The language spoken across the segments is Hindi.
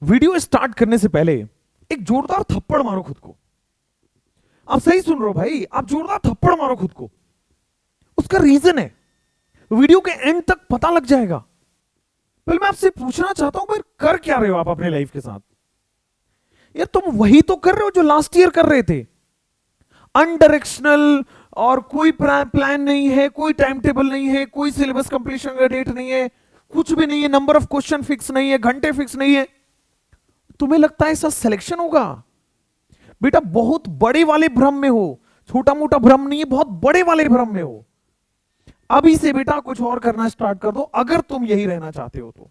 वीडियो स्टार्ट करने से पहले एक जोरदार थप्पड़ मारो खुद को। आप सही सुन रहे हो भाई, आप जोरदार थप्पड़ मारो खुद को। उसका रीजन है, वीडियो के एंड तक पता लग जाएगा। पहले मैं आपसे पूछना चाहता हूं, फिर कर क्या रहे हो आप अपने लाइफ के साथ? यार तुम वही तो कर रहे हो जो लास्ट ईयर कर रहे थे, अनडायरेक्शनल, और कोई प्लान नहीं है, कोई टाइम टेबल नहीं है, कोई सिलेबस कंप्लीशन का डेट नहीं है, कुछ भी नहीं है, नंबर ऑफ क्वेश्चन फिक्स नहीं है, घंटे फिक्स नहीं है। तुम्हें लगता है ऐसा सिलेक्शन होगा? बेटा बहुत बड़े वाले भ्रम में हो, छोटा मोटा भ्रम नहीं है, बहुत बड़े वाले भ्रम में हो। अभी से बेटा कुछ और करना स्टार्ट कर दो, अगर तुम यही रहना चाहते हो तो।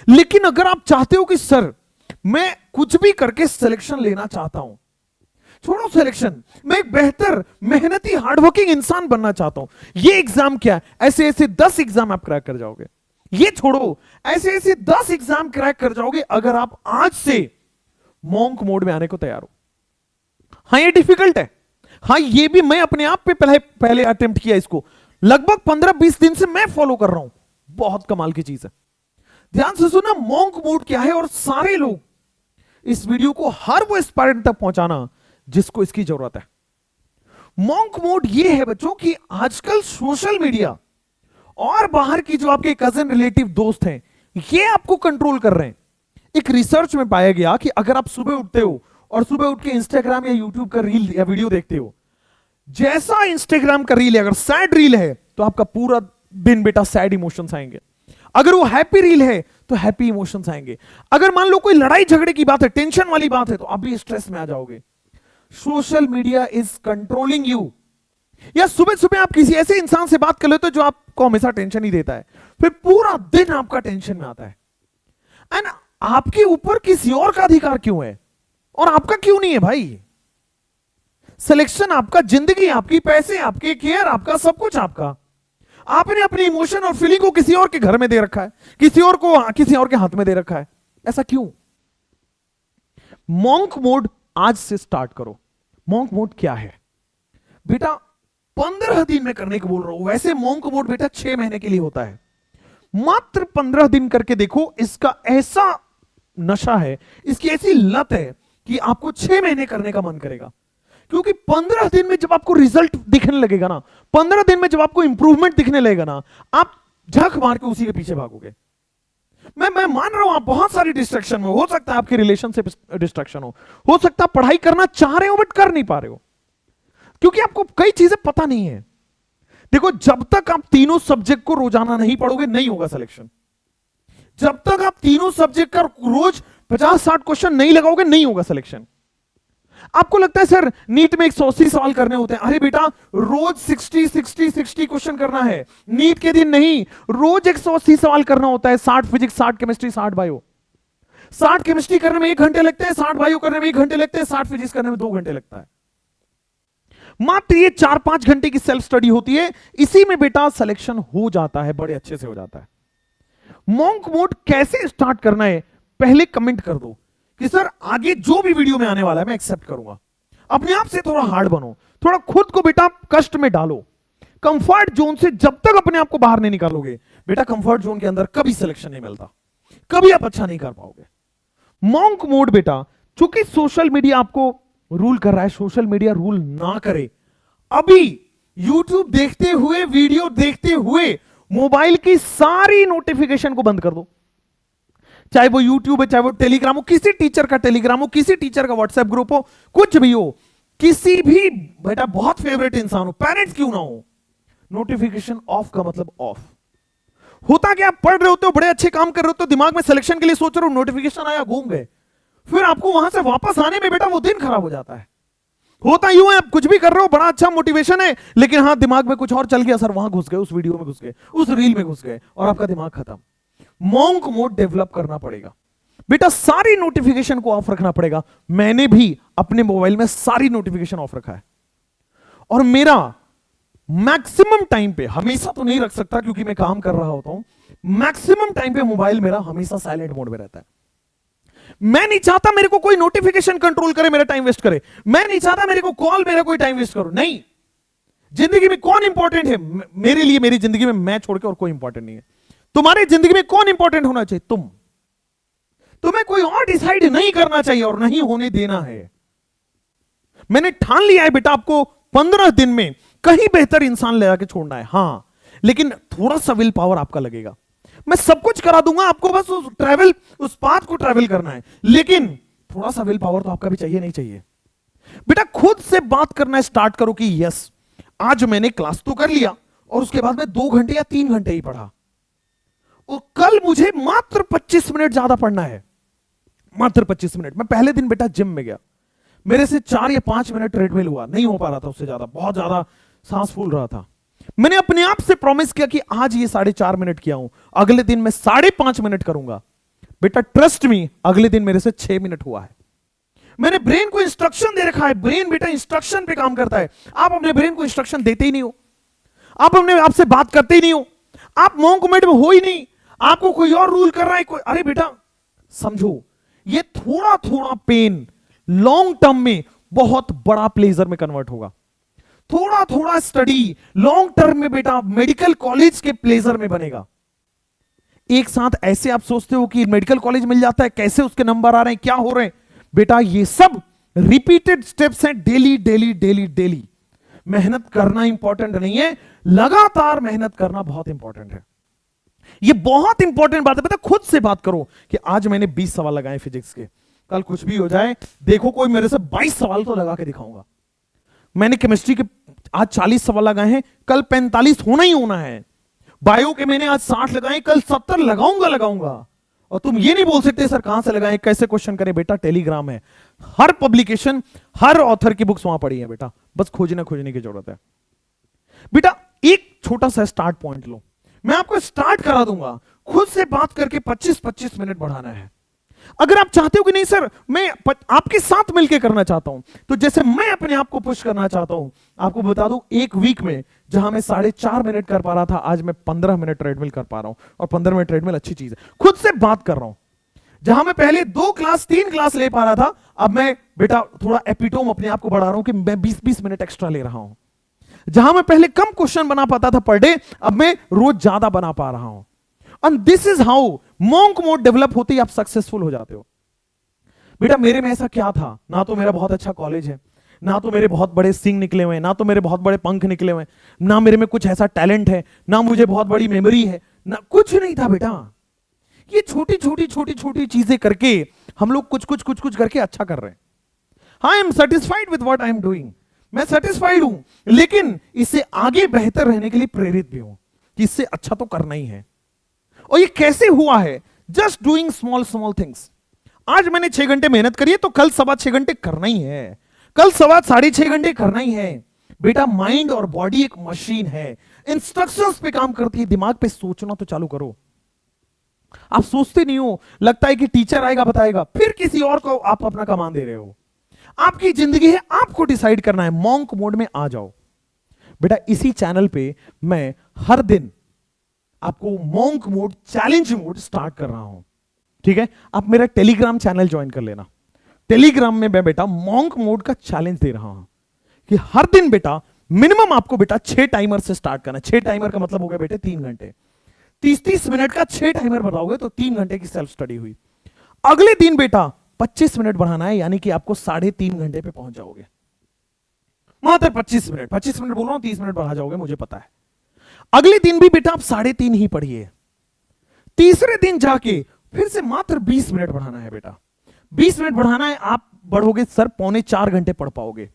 लेकिन अगर आप चाहते हो कि सर मैं कुछ भी करके सिलेक्शन लेना चाहता हूं, छोड़ो सिलेक्शन, मैं एक बेहतर मेहनती हार्डवर्किंग इंसान बनना चाहता हूं, ये एग्जाम क्या है, ऐसे ऐसे 10 एग्जाम आप क्रैक कर जाओगे। ये छोड़ो, ऐसे ऐसे 10 एग्जाम क्रैक कर जाओगे अगर आप आज से मॉन्क मोड में आने को तैयार हो। हाँ ये डिफिकल्ट है, हाँ ये भी मैं अपने आप पे पहले अटेम्प्ट किया, इसको लगभग 15-20 दिन से मैं फॉलो कर रहा हूं। बहुत कमाल की चीज है। ध्यान से सुना, मॉन्क मोड क्या है, और सारे लोग इस वीडियो को हर वो एस्पायरेंट तक पहुंचाना जिसको इसकी जरूरत है। मॉन्क मोड ये है बच्चों कि आजकल सोशल मीडिया और बाहर की जो आपके कजन रिलेटिव दोस्त हैं, ये आपको कंट्रोल कर रहे हैं। एक रिसर्च में पाया गया कि अगर आप सुबह उठते हो और सुबह उठ के इंस्टाग्राम या यूट्यूब का रील या वीडियो देखते हो, जैसा इंस्टाग्राम का रील है, अगर सैड रील है तो आपका पूरा दिन बेटा सैड इमोशंस आएंगे। अगर वो हैप्पी रील है तो हैप्पी इमोशंस आएंगे। अगर मान लो कोई लड़ाई झगड़े की बात है, टेंशन वाली बात है, तो आप भी स्ट्रेस में आ जाओगे। Social media is controlling you. या सुबह सुबह आप किसी ऐसे इंसान से बात कर लेते हो जो आपको हमेशा टेंशन ही देता है, फिर पूरा दिन आपका टेंशन में आता है। एंड आपके ऊपर किसी और का अधिकार क्यों है, और आपका क्यों नहीं है भाई? सिलेक्शन आपका, जिंदगी आपकी, पैसे आपके, केयर आपका, सब कुछ आपका। आपने अपनी इमोशन और फीलिंग को किसी और के घर में दे रखा है, किसी और के हाथ में दे रखा है। ऐसा क्यों? मॉन्क मोड आज से स्टार्ट करो। मॉन्क मोड क्या है बेटा? 15 दिन में करने को बोल रहा हूं। वैसे मॉन्क मोड बेटा 6 महीने के लिए होता है, मात्र 15 दिन करके देखो। इसका ऐसा नशा है, इसकी ऐसी लत है कि आपको 6 महीने करने का मन करेगा। क्योंकि 15 दिन में जब आपको रिजल्ट दिखने लगेगा ना, 15 दिन में जब आपको इंप्रूवमेंट दिखने लगेगा ना, आप झक मार के उसी के पीछे भागोगे। मैं मान रहा हूं आप बहुत सारी डिस्ट्रैक्शन में हो सकता है, आपके रिलेशनशिप डिस्ट्रैक्शन हो सकता है पढ़ाई करना चाह रहे हो बट कर नहीं पा रहे हो, क्योंकि आपको कई चीजें पता नहीं है। देखो, जब तक आप तीनों सब्जेक्ट को रोजाना नहीं पढ़ोगे नहीं होगा सिलेक्शन। जब तक आप तीनों सब्जेक्ट का रोज 50-60 क्वेश्चन नहीं लगाओगे नहीं होगा सिलेक्शन। आपको लगता है सर नीट में 180 सवाल करने होते हैं। अरे बेटा रोज 60 क्वेश्चन करना है, नीट के दिन नहीं, रोज 180 सवाल करना होता है। 60 फिजिक्स, 60 केमिस्ट्री, 60 बायो। 60 केमिस्ट्री करने में 1 घंटे लगते हैं, 60 बायो करने में 1 घंटे लगते हैं, 60 फिजिक्स करने में 2 घंटे लगता है। मात्र ये 4-5 घंटे की सेल्फ स्टडी होती है, इसी में बेटा सिलेक्शन हो जाता है, बड़े अच्छे से हो जाता है। मॉन्क मोड कैसे स्टार्ट करना है पहले कमेंट कर दो कि सर आगे जो भी वीडियो में आने वाला है मैं एक्सेप्ट करूंगा। अपने आप से थोड़ा हार्ड बनो, थोड़ा खुद को बेटा कष्ट में डालो। कंफर्ट जोन से जब तक अपने आप को बाहर नहीं निकालोगे बेटा, कंफर्ट जोन के अंदर कभी सिलेक्शन नहीं मिलता, कभी आप अच्छा नहीं कर पाओगे। मॉन्क मोड बेटा, चूंकि सोशल मीडिया आपको रूल कर रहा है, सोशल मीडिया रूल ना करे। अभी यूट्यूब देखते हुए, वीडियो देखते हुए मोबाइल की सारी नोटिफिकेशन को बंद कर दो। चाहे वो यूट्यूब है, चाहे वो टेलीग्राम हो, किसी टीचर का टेलीग्राम हो, किसी टीचर का व्हाट्सएप ग्रुप हो, कुछ भी हो, किसी भी बेटा बहुत फेवरेट इंसान हो, पेरेंट्स क्यों ना हो, नोटिफिकेशन ऑफ का मतलब ऑफ। होता क्या, आप पढ़ रहे होते हो, बड़े अच्छे काम कर रहे होते हो, दिमाग में सिलेक्शन के लिए सोच रहे हो, नोटिफिकेशन आया, घूम गए, फिर आपको वहां से वापस आने में बेटा वो दिन खराब हो जाता है। होता यूं है, आप कुछ भी कर रहे हो, बड़ा अच्छा मोटिवेशन है, लेकिन हाँ दिमाग में कुछ और चल गया, सर वहां घुस गए, उस वीडियो में घुस गए, उस रील में घुस गए, और आपका दिमाग खत्म। मॉन्क मोड डेवलप करना पड़ेगा बेटा, सारी नोटिफिकेशन को ऑफ रखना पड़ेगा। मैंने भी अपने मोबाइल में सारी नोटिफिकेशन ऑफ रखा है, और मेरा मैक्सिमम टाइम पे, हमेशा तो नहीं रख सकता क्योंकि मैं काम कर रहा होता हूं, मैक्सिमम टाइम पे मोबाइल मेरा हमेशा साइलेंट मोड में रहता है। मैं नहीं चाहता मेरे को कोई नोटिफिकेशन कंट्रोल करे, मेरा टाइम वेस्ट करे। मैं नहीं चाहता मेरे को कॉल मेरा कोई टाइम वेस्ट करो। नहीं, जिंदगी में कौन इंपॉर्टेंट है मेरे लिए? मेरी जिंदगी में मैं छोड़ के और कोई इंपॉर्टेंट नहीं है। तुम्हारी जिंदगी में कौन इंपॉर्टेंट होना चाहिए? तुम। तुम्हें कोई और डिसाइड नहीं करना चाहिए और नहीं होने देना है। मैंने ठान लिया है बेटा, आपको 15 दिन में कहीं बेहतर इंसान ले जाके छोड़ना है। हां, लेकिन थोड़ा सा विल पावर आपका लगेगा। मैं सब कुछ करा दूंगा, आपको बस उस पाथ को ट्रैवल करना है, लेकिन थोड़ा सा विल पावर तो आपका भी चाहिए, नहीं चाहिए? बेटा खुद से बात करना स्टार्ट करो कि यस, आज मैंने क्लास तो कर लिया और उसके बाद मैं 2 घंटे या 3 घंटे ही पढ़ा, और कल मुझे मात्र 25 मिनट ज्यादा पढ़ना है, मात्र 25 मिनट। मैं पहले दिन बेटा जिम में गया, मेरे से 4 या 5 मिनट ट्रेडमिल हुआ, नहीं हो पा रहा था उससे ज्यादा, बहुत ज्यादा सांस फूल रहा था। मैंने अपने आप से प्रॉमिस किया कि आज ये 4.5 मिनट किया हूं, अगले दिन मैं 5.5 मिनट करूंगा। बेटा ट्रस्ट मी, अगले दिन मेरे से 6 मिनट हुआ है। मैंने ब्रेन को इंस्ट्रक्शन दे रखा है, ब्रेन बेटा इंस्ट्रक्शन पे काम करता है। आप अपने ब्रेन को इंस्ट्रक्शन देते ही नहीं हो, आप अपने आपसे बात करते ही नहीं हो, आप मॉन्क मोड में हो ही नहीं, आपको कोई और रूल कर रहा है कोई। अरे बेटा समझो, ये थोड़ा थोड़ा पेन लॉन्ग टर्म में बहुत बड़ा प्लेजर में कन्वर्ट होगा। थोड़ा थोड़ा स्टडी लॉन्ग टर्म में बेटा मेडिकल कॉलेज के प्लेजर में बनेगा। एक साथ ऐसे आप सोचते हो कि मेडिकल कॉलेज मिल जाता है, कैसे उसके नंबर आ रहे हैं, क्या हो रहे हैं, बेटा ये सब रिपीटेड स्टेप्स हैं, डेली डेली डेली डेली। मेहनत करना इंपॉर्टेंट नहीं है, लगातार मेहनत करना बहुत इंपॉर्टेंट है। ये बहुत इंपॉर्टेंट बात है। बेटा खुद से बात करो कि आज मैंने 20 सवाल लगाए फिजिक्स के, कल कुछ भी हो जाए देखो कोई मेरे से 22 सवाल तो लगा के दिखाऊंगा। मैंने केमिस्ट्री के आज 40 सवाल लगाए हैं, कल 45 होना ही होना है। बायो के मैंने आज 60 लगाए, कल 70 लगाऊंगा। और तुम ये नहीं बोल सकते सर कहां से लगाए, कैसे क्वेश्चन करें। बेटा टेलीग्राम है, हर पब्लिकेशन हर ऑथर की बुक्स वहां पड़ी है बेटा, बस खोजने की जरूरत है। बेटा एक छोटा सा स्टार्ट पॉइंट लो, मैं आपको स्टार्ट करा दूंगा। खुद से बात करके 25-25 मिनट बढ़ाना है। अगर आप चाहते हो कि नहीं सर मैं आपके साथ मिलकर करना चाहता हूं, तो जैसे मैं अपने आप को पुश करना चाहता हूं, आपको बता दूं एक वीक में जहां मैं 4.5 मिनट कर पा रहा था, आज मैं 15 मिनट ट्रेडमिल कर पा रहा हूं। और 15 मिनट ट्रेडमिल अच्छी चीज है, खुद से बात कर रहा हूं। जहां मैं पहले 2 क्लास 3 क्लास ले पा रहा था, अब मैं बेटा थोड़ा एपिटोम अपने आप को बढ़ा रहा हूं कि मैं 20-20 मिनट एक्स्ट्रा ले रहा हूं। जहां मैं पहले कम क्वेश्चन बना पाता था पर डे, अब मैं रोज ज्यादा बना पा रहा हूं। And this is how monk mode develop होते ही आप सक्सेसफुल हो जाते हो। बेटा मेरे में ऐसा क्या था, ना तो मेरा बहुत अच्छा कॉलेज है, ना तो मेरे बहुत बड़े सिंग निकले हुए हैं, ना तो मेरे बहुत बड़े पंख निकले हुए हैं, ना मेरे में कुछ ऐसा टैलेंट है, ना मुझे बहुत बड़ी मेमोरी है, ना कुछ नहीं था बेटा। ये छोटी चीजें करके हम लोग कुछ करके अच्छा कर रहे हैं। I am satisfied with what I am doing, मैं सेटिस्फाइड हूं, लेकिन इससे आगे बेहतर रहने के लिए प्रेरित भी हूं कि इससे अच्छा तो करना ही है। और ये कैसे हुआ है, जस्ट डूइंग स्मॉल थिंग्स। आज मैंने 6 घंटे मेहनत करी है, तो कल 6.25 घंटे करना ही है, कल 6.5 घंटे करना ही है। बेटा माइंड और बॉडी एक मशीन है, इंस्ट्रक्शंस पे काम करती है। दिमाग पे सोचना तो चालू करो। आप सोचते नहीं हो, लगता है कि टीचर आएगा बताएगा, फिर किसी और को आप अपना कमान दे रहे हो। आपकी जिंदगी है, आपको डिसाइड करना है। मॉन्क मोड में आ जाओ बेटा। इसी चैनल पे मैं हर दिन आपको monk mode challenge mode start कर रहा हूं, ठीक है। आप मेरा टेलीग्राम चैनल ज्वाइन कर लेना। टेलीग्राम में मैं बेटा मॉन्क मोड का चैलेंज दे रहा हूं कि हर दिन बेटा मिनिमम आपको बेटा 6 टाइमर से स्टार्ट करना है। 6 टाइमर का मतलब हो गया बेटे 3 घंटे, 30-30 मिनट का 6 टाइमर बताओगे तो 3 घंटे की सेल्फ स्टडी हुई। अगले दिन बेटा 25 मिनट बढ़ाना है, यानी कि आपको 3.5 घंटे पे पहुंच जाओगे। मात्र 25 मिनट बोल रहा हूं, 30 मिनट बढ़ा जाओगे, मुझे पता है। अगले दिन भी बेटा आप 3.5 ही पढ़िए। तीसरे दिन जाके फिर से मात्र 20 मिनट बढ़ाना है बेटा, 20 मिनट बढ़ाना है। आप बढ़ोगे सर 3.25 घंटे पढ़ पाओगे।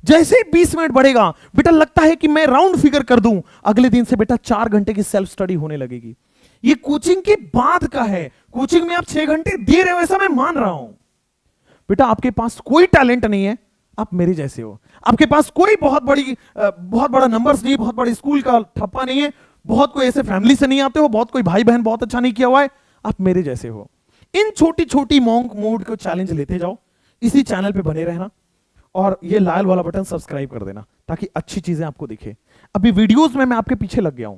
जैसे ही 20 मिनट बढ़ेगा बेटा, लगता है कि मैं राउंड फिगर कर दूं, अगले दिन से बेटा 4 घंटे की सेल्फ स्टडी होने लगेगी। ये कोचिंग के बाद का है, कोचिंग में आप 6 घंटे दे रहे हो ऐसा मैं मान रहा हूं। बेटा आपके पास कोई टैलेंट नहीं है, आप मेरे जैसे हो। आपके पास कोई बहुत बड़ा नंबर्स नहीं, बहुत बड़ी स्कूल का ठप्पा नहीं है, बहुत कोई ऐसे फैमिली से नहीं आते हो, बहुत कोई भाई बहन बहुत अच्छा नहीं किया हुआ है, आप मेरे जैसे हो। इन छोटी मॉन्क मोड को चैलेंज लेते जाओ, इसी चैनल पे बने रहना, और ये लाल वाला बटन सब्सक्राइब कर देना ताकि अच्छी चीजें आपको दिखे। अभी वीडियोस में मैं आपके पीछे लग गया हूं,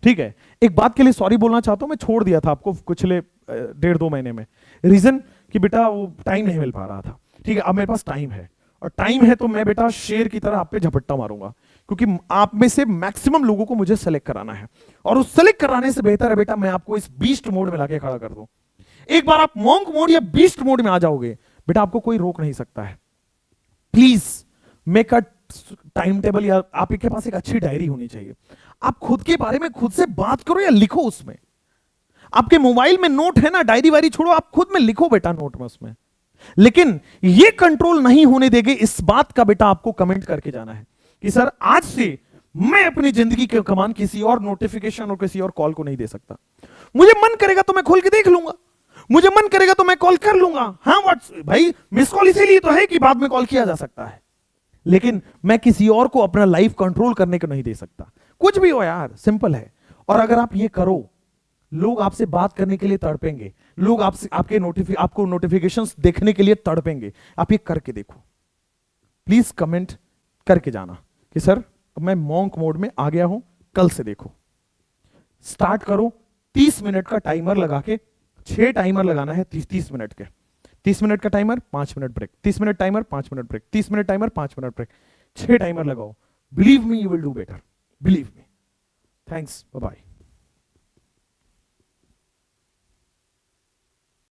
ठीक है। एक बात के लिए सॉरी बोलना चाहता हूं, मैं छोड़ दिया था आपको पिछले 1.5-2 महीने में, रीजन कि बेटा वो टाइम नहीं मिल पा रहा था, ठीक है। अब मेरे पास टाइम है, और टाइम है तो मैं बेटा शेर की तरह आप पे झपट्टा मारूंगा, क्योंकि आप में से मैक्सिमम लोगों को मुझे सेलेक्ट कराना है, और उस सेलेक्ट कराने से बेहतर है बेटा मैं आपको इस बीस्ट मोड में लाके खड़ा कर दूं। एक बार आप मॉन्क मोड या बीस्ट मोड में आ जाओगे, बेटा आपको कोई रोक नहीं सकता है। Please make a time table, या आपके पास एक अच्छी डायरी होनी चाहिए। आप खुद के बारे में खुद से बात करो या लिखो उसमें। आपके मोबाइल में नोट है ना, डायरी वायरी छोड़ो, आप खुद में लिखो बेटा नोट में उसमें। लेकिन ये कंट्रोल नहीं होने देंगे, इस बात का बेटा आपको कमेंट करके जाना है कि सर आज से मैं अपनी जिंदगी की कमान किसी और नोटिफिकेशन और किसी और कॉल को नहीं दे सकता। मुझे मन करेगा तो मैं खोल के देख लूंगा, मुझे मन करेगा तो मैं कॉल कर लूंगा। हाँ व्हाट्स भाई, मिस कॉल इसीलिए तो है कि बाद में कॉल किया जा सकता है, लेकिन मैं किसी और को अपना लाइफ कंट्रोल करने को नहीं दे सकता। कुछ भी हो यार, सिंपल है। और अगर आप ये करो, लोग आपसे बात करने के लिए तड़पेंगे, लोग आपसे आपको नोटिफिकेशंस देखने के लिए तड़पेंगे। आप ये करके देखो, प्लीज कमेंट करके जाना कि सर मैं मॉन्क मोड में आ गया हूं, कल से देखो। स्टार्ट करो 30 मिनट का टाइमर लगा के, 6 टाइमर लगाना है 30 मिनट के। 30 मिनट का timer, 5 minute break, 30 minute timer, 5 minute break, 30 minute timer, 5 minute break, 6 timer लगाओ। Believe me, you will do better, believe me. Thanks, bye bye.